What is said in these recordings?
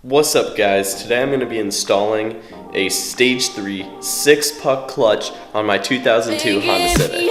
What's up guys, today I'm going to be installing a Stage 3 6-puck clutch on my 2002 Honda Civic.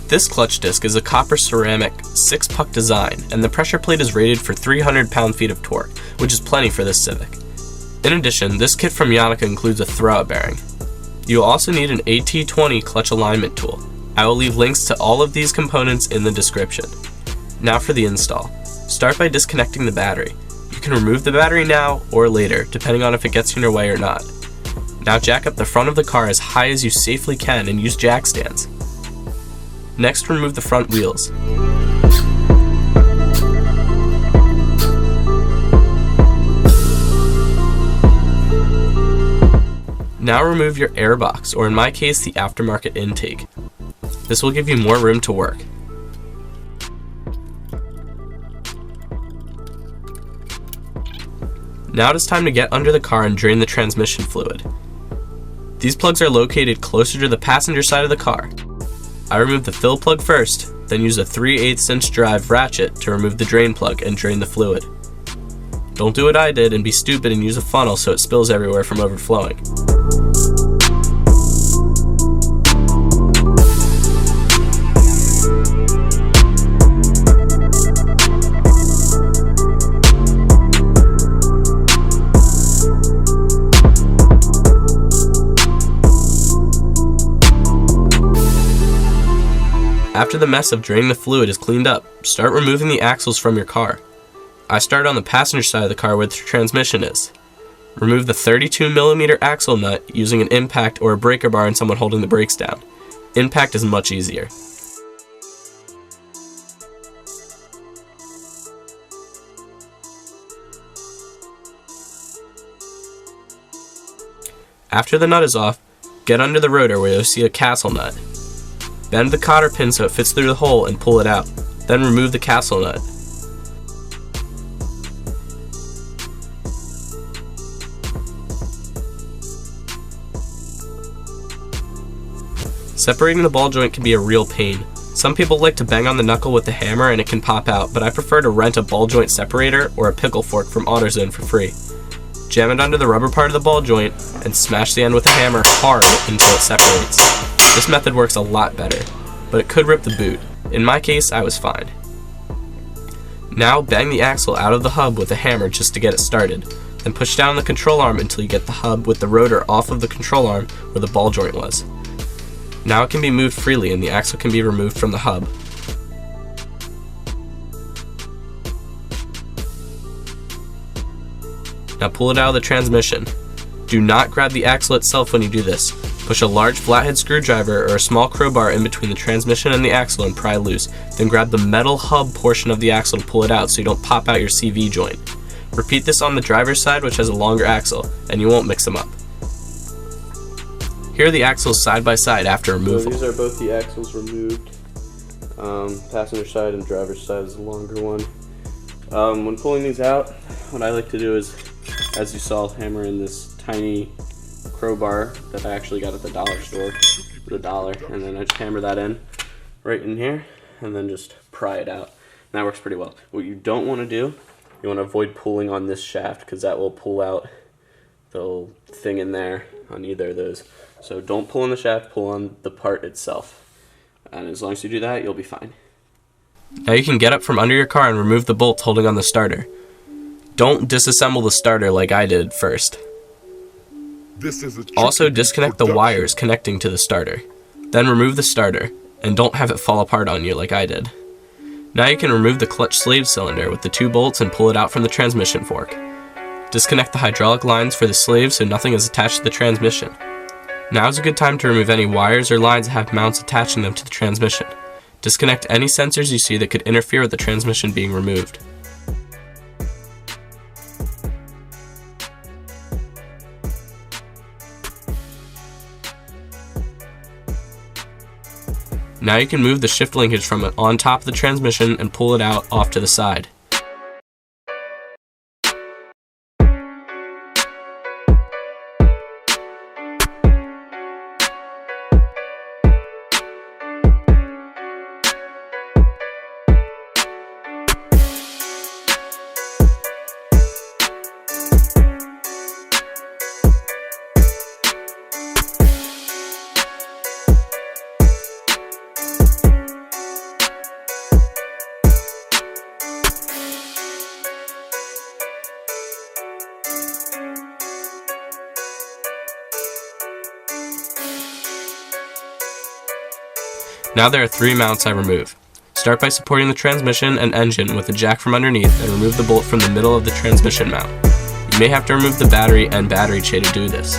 This clutch disc is a copper ceramic 6-puck design, and the pressure plate is rated for 300 pound-feet of torque, which is plenty for this Civic. In addition, this kit from Yonaka includes a throwout bearing. You will also need an AT20 clutch alignment tool. I will leave links to all of these components in the description. Now for the install. Start by disconnecting the battery. You can remove the battery now or later, depending on if it gets in your way or not. Now jack up the front of the car as high as you safely can and use jack stands. Next, remove the front wheels. Now remove your airbox, or in my case, the aftermarket intake. This will give you more room to work. Now it is time to get under the car and drain the transmission fluid. These plugs are located closer to the passenger side of the car. I removed the fill plug first, then use a 3/8 inch drive ratchet to remove the drain plug and drain the fluid. Don't do what I did and be stupid and use a funnel so it spills everywhere from overflowing. After the mess of draining the fluid is cleaned up, start removing the axles from your car. I started on the passenger side of the car where the transmission is. Remove the 32mm axle nut using an impact or a breaker bar and someone holding the brakes down. Impact is much easier. After the nut is off, get under the rotor where you'll see a castle nut. Bend the cotter pin so it fits through the hole and pull it out. Then remove the castle nut. Separating the ball joint can be a real pain. Some people like to bang on the knuckle with the hammer and it can pop out, but I prefer to rent a ball joint separator or a pickle fork from AutoZone for free. Jam it under the rubber part of the ball joint and smash the end with a hammer hard until it separates. This method works a lot better, but it could rip the boot. In my case, I was fine. Now bang the axle out of the hub with a hammer just to get it started, then push down the control arm until you get the hub with the rotor off of the control arm where the ball joint was. Now it can be moved freely and the axle can be removed from the hub. Now pull it out of the transmission. Do not grab the axle itself when you do this. Push a large flathead screwdriver or a small crowbar in between the transmission and the axle and pry loose. Then grab the metal hub portion of the axle to pull it out so you don't pop out your CV joint. Repeat this on the driver's side, which has a longer axle, and you won't mix them up. Here are the axles side by side after removal. So these are both the axles removed. Passenger side and driver's side is the longer one. When pulling these out, what I like to do is, as you saw, hammer in this tiny crowbar that I actually got at the dollar store for $1, and then I just hammer that in right in here and then just pry it out. And that works pretty well. What you don't want to do, you want to avoid pulling on this shaft because that will pull out the little thing in there on either of those. So don't pull on the shaft, pull on the part itself. And as long as you do that, you'll be fine. Now you can get up from under your car and remove the bolts holding on the starter. Don't disassemble the starter like I did first. Also disconnect the wires connecting to the starter. Then remove the starter, and don't have it fall apart on you like I did. Now you can remove the clutch slave cylinder with the 2 bolts and pull it out from the transmission fork. Disconnect the hydraulic lines for the slave so nothing is attached to the transmission. Now is a good time to remove any wires or lines that have mounts attaching them to the transmission. Disconnect any sensors you see that could interfere with the transmission being removed. Now you can move the shift linkage from it on top of the transmission and pull it out off to the side. Now there are 3 mounts I remove. Start by supporting the transmission and engine with a jack from underneath and remove the bolt from the middle of the transmission mount. You may have to remove the battery and battery tray to do this.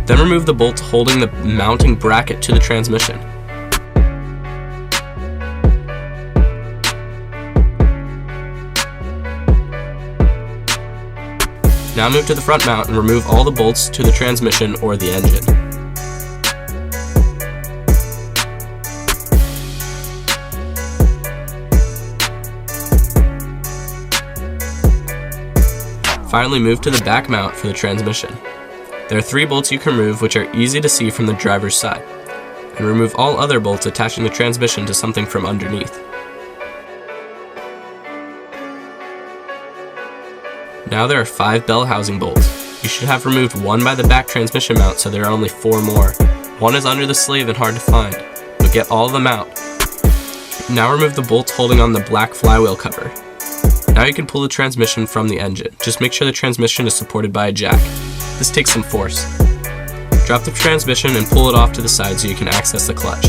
Then remove the bolts holding the mounting bracket to the transmission. Now move to the front mount and remove all the bolts to the transmission or the engine. Finally move to the back mount for the transmission. There are 3 bolts you can remove which are easy to see from the driver's side, and remove all other bolts attaching the transmission to something from underneath. Now there are 5 bell housing bolts. You should have removed 1 by the back transmission mount, so there are only 4 more. 1 is under the sleeve and hard to find, but get all of them out. Now remove the bolts holding on the black flywheel cover. Now you can pull the transmission from the engine. Just make sure the transmission is supported by a jack. This takes some force. Drop the transmission and pull it off to the side so you can access the clutch.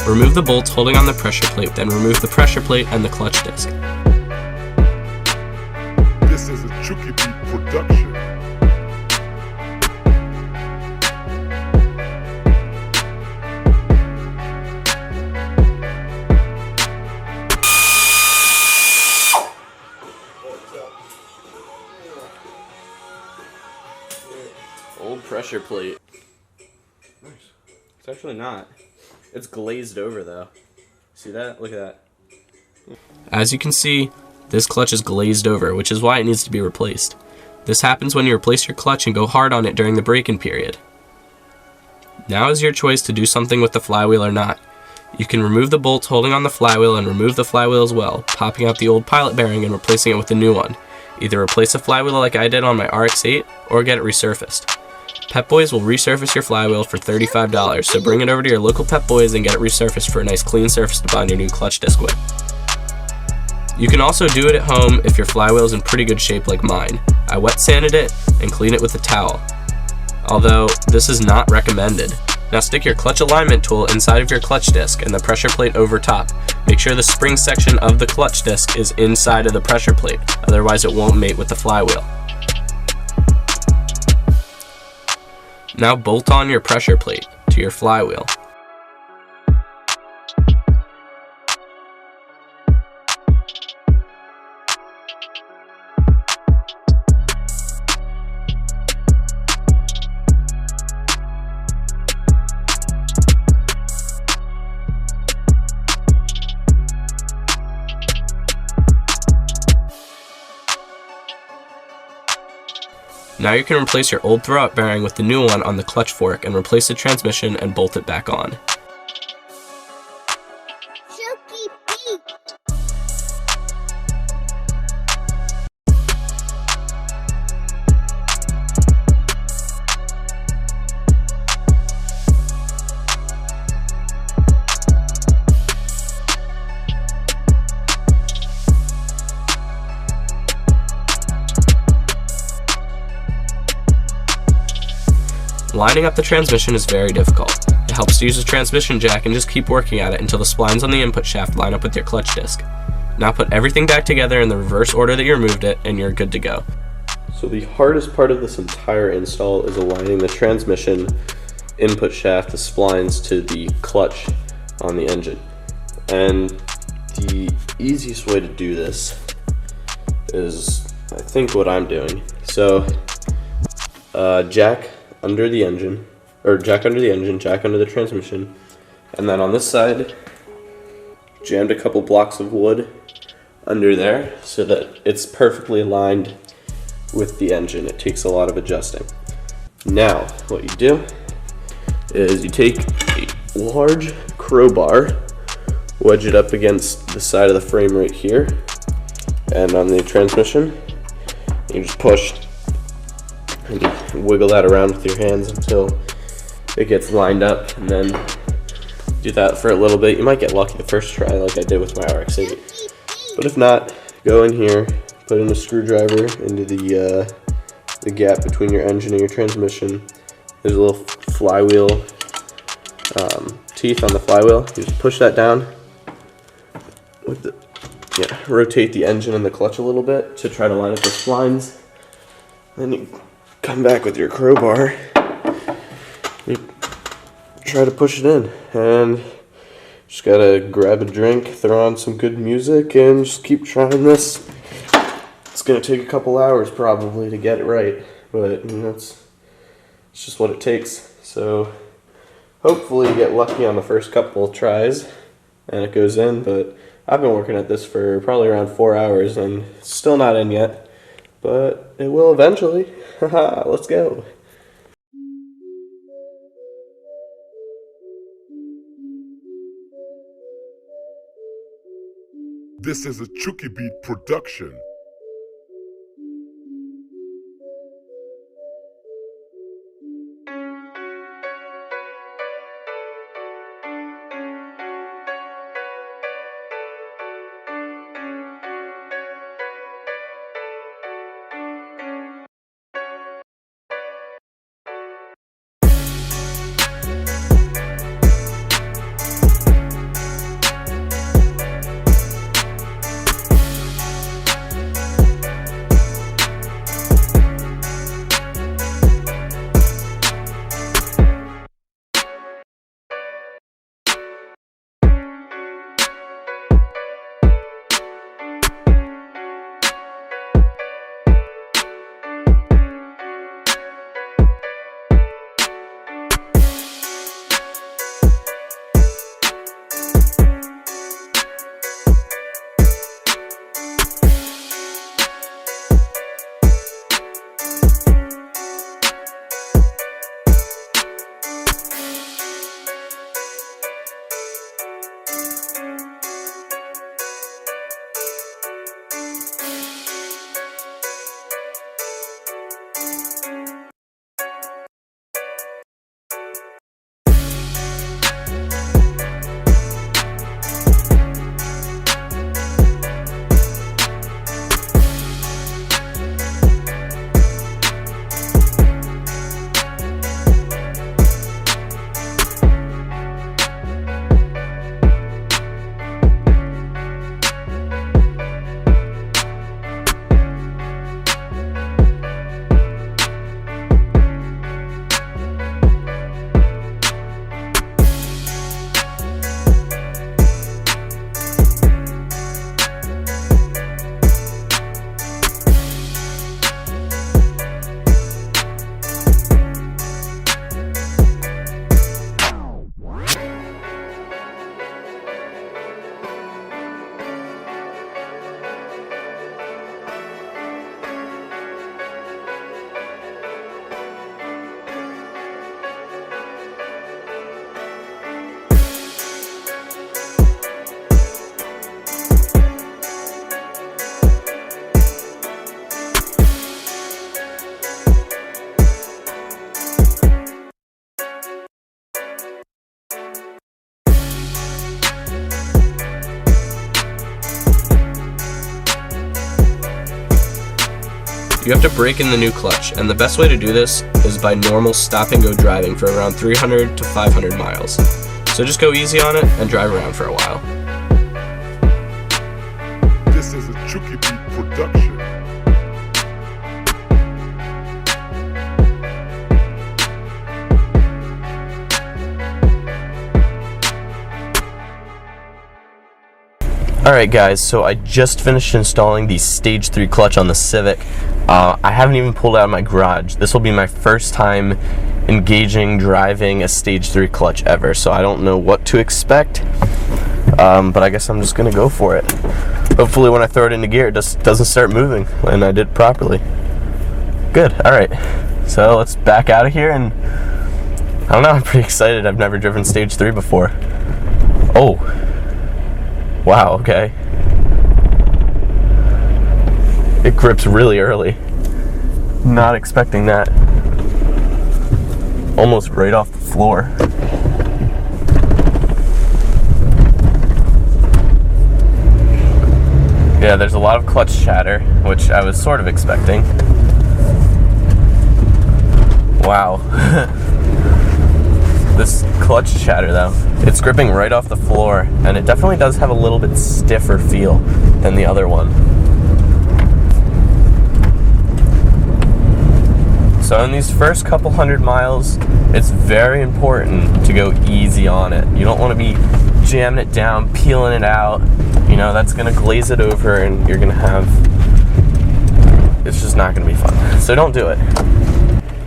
Remove the bolts holding on the pressure plate, then remove the pressure plate and the clutch disc. This is a Chucky Beat production. Old pressure plate. Nice. It's actually not. It's glazed over though. See that? Look at that. As you can see, this clutch is glazed over, which is why it needs to be replaced. This happens when you replace your clutch and go hard on it during the break-in period. Now is your choice to do something with the flywheel or not. You can remove the bolts holding on the flywheel and remove the flywheel as well, popping out the old pilot bearing and replacing it with the new one. Either replace the flywheel like I did on my RX-8 or get it resurfaced. Pep Boys will resurface your flywheel for $35, so bring it over to your local Pep Boys and get it resurfaced for a nice clean surface to bind your new clutch disc with. You can also do it at home if your flywheel is in pretty good shape like mine. I wet sanded it and clean it with a towel, although this is not recommended. Now stick your clutch alignment tool inside of your clutch disc and the pressure plate over top. Make sure the spring section of the clutch disc is inside of the pressure plate, otherwise it won't mate with the flywheel. Now bolt on your pressure plate to your flywheel. Now you can replace your old throwout bearing with the new one on the clutch fork and replace the transmission and bolt it back on. Lining up the transmission is very difficult. It helps to use a transmission jack and just keep working at it until the splines on the input shaft line up with your clutch disc. Now put everything back together in the reverse order that you removed it, and you're good to go. So the hardest part of this entire install is aligning the transmission input shaft, the splines, to the clutch on the engine. And the easiest way to do this is, I think, what I'm doing. So, jack under the engine, jack under the transmission, and then on this side, jammed a couple blocks of wood under there so that it's perfectly aligned with the engine. It takes a lot of adjusting. Now, what you do is you take a large crowbar, wedge it up against the side of the frame right here, and on the transmission, you just push and you wiggle that around with your hands until it gets lined up, and then do that for a little bit. You might get lucky the first try like I did with my RX-8, but if not, go in here, put in a screwdriver into the gap between your engine and your transmission. There's a little flywheel teeth on the flywheel. You just push that down with the, rotate the engine and the clutch a little bit to try to line up the splines. Then you come back with your crowbar, you try to push it in, and just gotta grab a drink, throw on some good music, and just keep trying this. It's gonna take a couple hours probably to get it right, but it's just what it takes. So hopefully you get lucky on the first couple of tries and it goes in, but I've been working at this for probably around 4 hours and it's still not in yet, but it will eventually. Haha, let's go. This is a Chucky Beat production. you have to break in the new clutch, and the best way to do this is by normal stop-and-go driving for around 300 to 500 miles. So just go easy on it and drive around for a while. This is a Chucky Beat production. Alright guys, so I just finished installing the Stage 3 clutch on the Civic. I haven't even pulled out of my garage. This will be my first time engaging driving a Stage 3 clutch ever, so I don't know what to expect, but I guess I'm just going to go for it. Hopefully when I throw it into gear it just doesn't start moving, and I did properly. Good, alright. So let's back out of here, and I don't know, I'm pretty excited. I've never driven Stage 3 before. Oh. Wow, okay. It grips really early. Not expecting that. Almost right off the floor. Yeah, there's a lot of clutch chatter, which I was sort of expecting. Wow. This clutch chatter though, it's gripping right off the floor, and it definitely does have a little bit stiffer feel than the other one. So in these first couple hundred miles, it's very important to go easy on it. You don't want to be jamming it down, peeling it out. You know, that's going to glaze it over and you're going to have, it's just not going to be fun. So don't do it.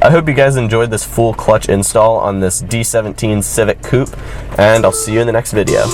I hope you guys enjoyed this full clutch install on this D17 Civic Coupe, and I'll see you in the next video.